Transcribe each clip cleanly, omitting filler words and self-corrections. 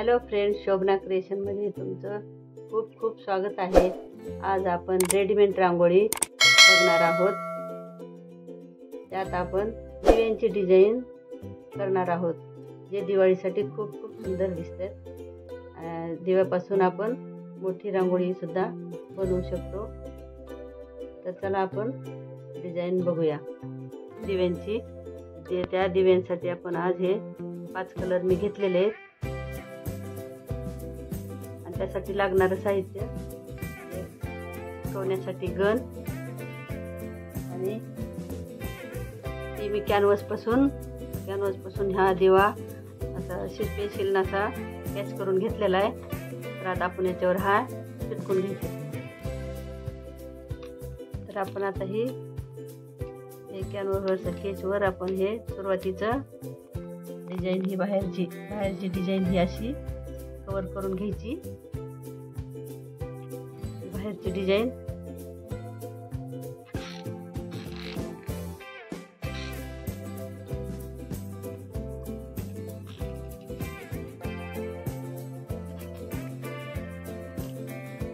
Hello friends, Shobhana क्रिएशनमध्ये तुमचं खूप खूप स्वागत आहे। आज आपण रेडीमेड रांगोळी बघणार आहोत। त्यात आपण दिव्यांची डिझाइन करणार आहोत, जे दिवाळीसाठी खूप सुंदर दिसते। दिव्यापासून आपण मोठी रांगोळी सुद्धा बनवू शकतो। तर चला आपण डिझाइन बघूया दिव्यांची। त्या दिव्यांसाठी आपण आज हे 5 कलर मी घेतलेले आहेत। त्यासाठी लागणारे साहित्य ठेवण्यासाठी गन आणि मी कॅनव्हास पासून हा दिवा असा पेन्सिल असा स्केच करून घेतलेला आहे। तर आता आपण याच्यावर हा चिटकून घ्यायचा। तर आपण आता हे कॅनव्हासवरच्या स्केचवर आपण हे सुरुवातीचं डिझाइन ही बाहेरची डिझाइन ही अशी कवर करून घ्यायची। बाहेरची डिझाइन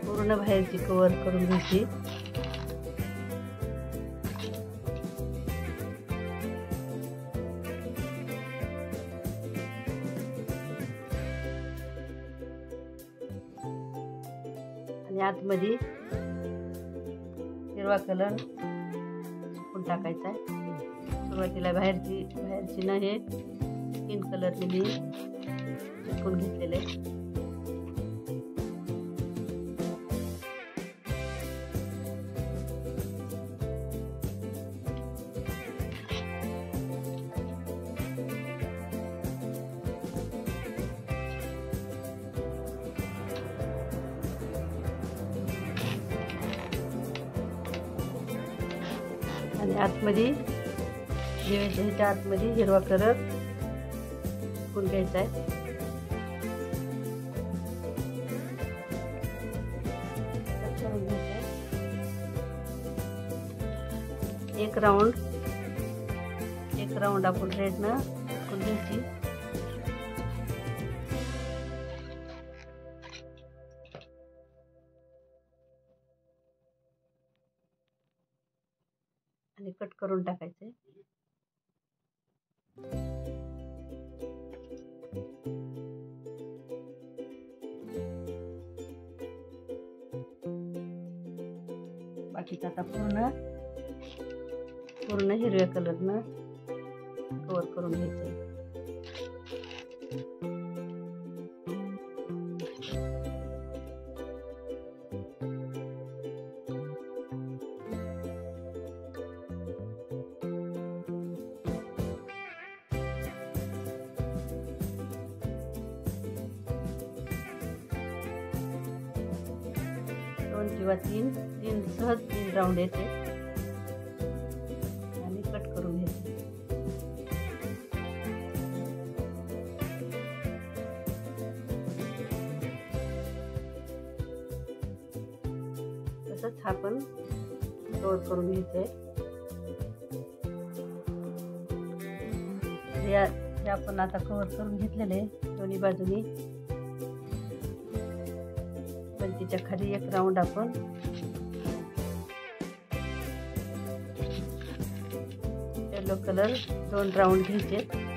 पूर्ण बाहेरची कवर करून घ्यायची। आणि आतमध्ये हिरवा कलर चिपकून टाकायचा आहे। सुरुवातीला बाहेरची ना हे स्किन कलर मी चिपकून घेतलेले आहे। आणि आतमध्ये दिव्याच्या आतमध्ये हिरवा कलर चिपकून घ्यायचा आहे। एक राऊंड आपण रेडनं चिपकून घ्यायची। आणि कट करून टाकायचे। बाकीचा आता पूर्ण हिरव्या कलरनं कवर करून घ्यायचं। किंवा सहज 3 राऊंड येते आणि कट करून घ्यायचे। तसंच हा पण कवर करून घ्यायचंय। हे आपण आता कवर करून घेतलेले दोन्ही बाजूनी। तिच्या खाली एक राऊंड आपण येलो कलर 2 राऊंड घ्यायचे।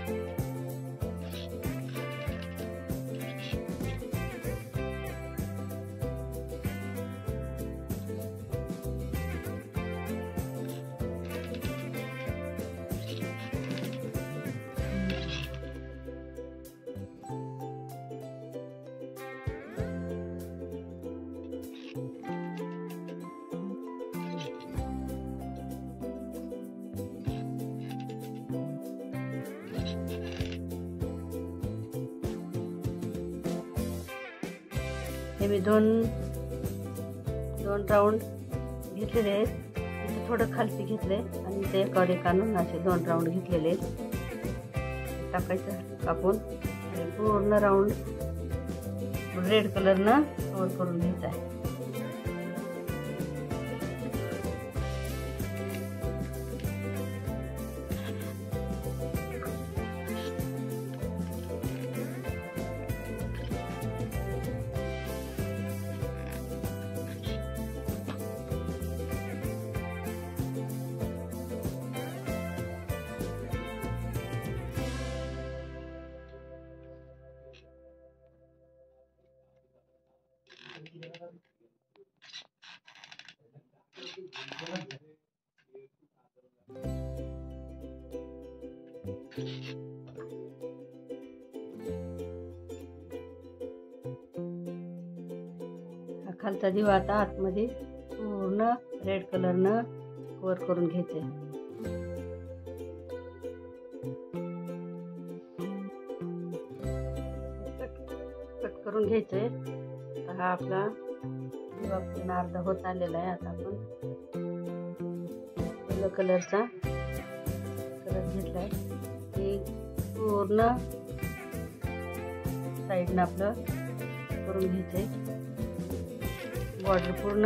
हे मी दोन राऊंड घेतलेले आहेत। इथे थोडं खालती घेतले आणि ते एकावर एक आणून असे 2 राऊंड घेतलेले टाकायचं कापून आणि पूर्ण राऊंड रेड कलरनं कवर करून घ्यायचा आहे। खालचा दिवा आता आतमध्ये पूर्ण रेड कलरनं कव्हर करून घ्यायचे. कट करून घ्यायचंय. हा आपला दिवा पूर्ण अर्धा होत आलेला आहे. आता आपण येलो कलरचा कलर घेतलाय. हे पूर्ण साईडनं आपलं करून घ्यायचंय. बॉर्डर पूर्ण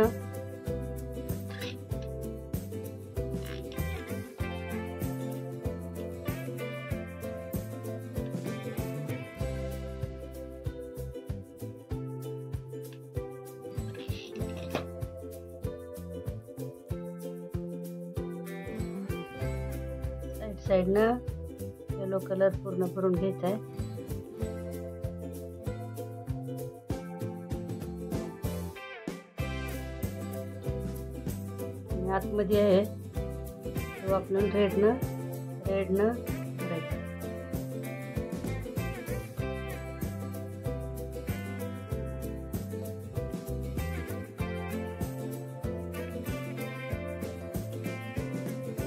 साईडनं येलो कलर पूर्ण करून घ्यायचा आहे. आतमध्ये आहे तो आपण रेडनं करायचं.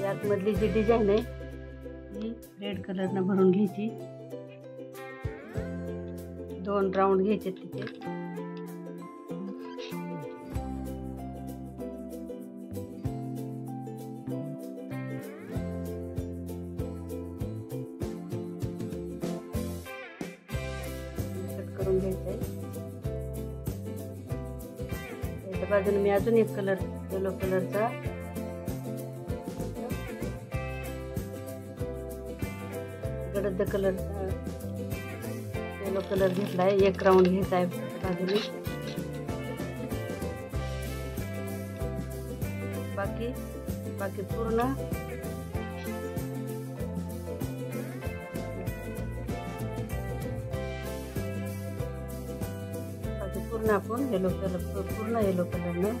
आतमधली जी डिझाईन आहे ती रेड कलरनं भरून घ्यायची. 2 राऊंड घ्यायचे तिथे. करून घ्यायचंय. त्याच्या बाजूने मी अजून एक कलर येलो कलरचा गडद कलरचा येलो कलर घेतलाय. 1 राऊंड घ्यायचा आहे बाजूने. बाकी पूर्ण आपण येलो कलर पूर्ण येलो कलरनं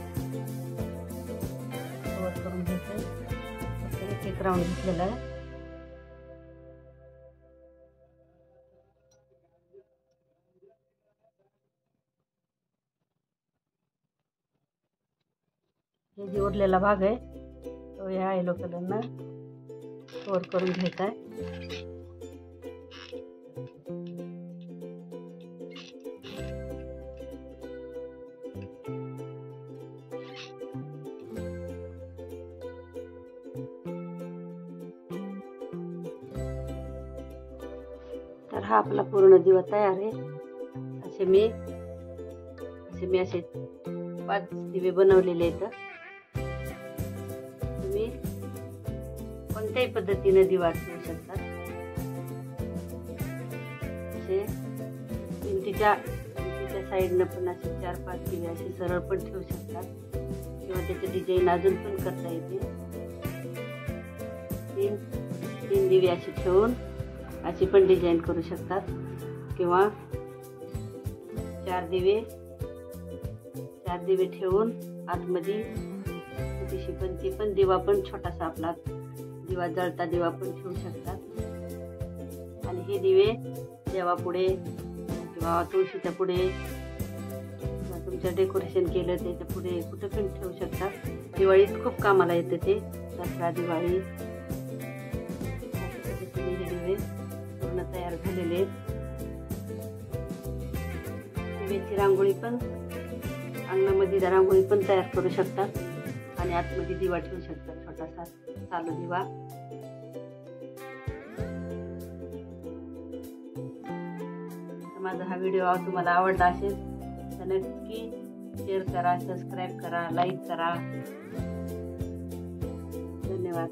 कव्हर करून घ्यायचं. 1 राऊंड घेतलेला आहे. हे जे उरलेला भाग आहे तो या येलो कलरनं कव्हर करून घ्यायचा आहे. तर हा आपला पूर्ण दिवा तयार आहे. असे मी 5 दिवे बनवलेले आहेत. तुम्ही कोणत्याही पद्धतीने दिवा ठेवू शकता. असे भिंतीच्या साईडनं पण असे 4-5 दिवे असे सरळ पण ठेवू शकतात किंवा त्याचे डिझाईन अजून पण करता येते. 3 दिवे असे ठेवून अशी पण डिझाईन करू शकतात किंवा 4 दिवे ठेवून आतमध्ये छोटीशी पण दिवा पण छोटासा आपला दिवा जळता दिवा पण ठेवू शकतात. आणि हे दिवे देवापुढे किंवा तुळशीच्या पुढे किंवा तुमचं डेकोरेशन केलं त्याच्या पुढे कुठं पण ठेवू शकतात. दिवाळीत खूप कामाला येते ते. दसरा दिवाळी हे दिवे पूर्ण तयार झालेले आहेत. दिव्याची रांगोळी पण अंगणामध्ये रांगोळी पण तयार करू शकतात आणि आतमध्ये दिवा ठेवू शकतात, छोटासा चालू दिवा. माझा हा व्हिडिओ तुम्हाला आवडला असेल तर नक्की शेअर करा, सबस्क्राईब करा, लाईक करा. धन्यवाद.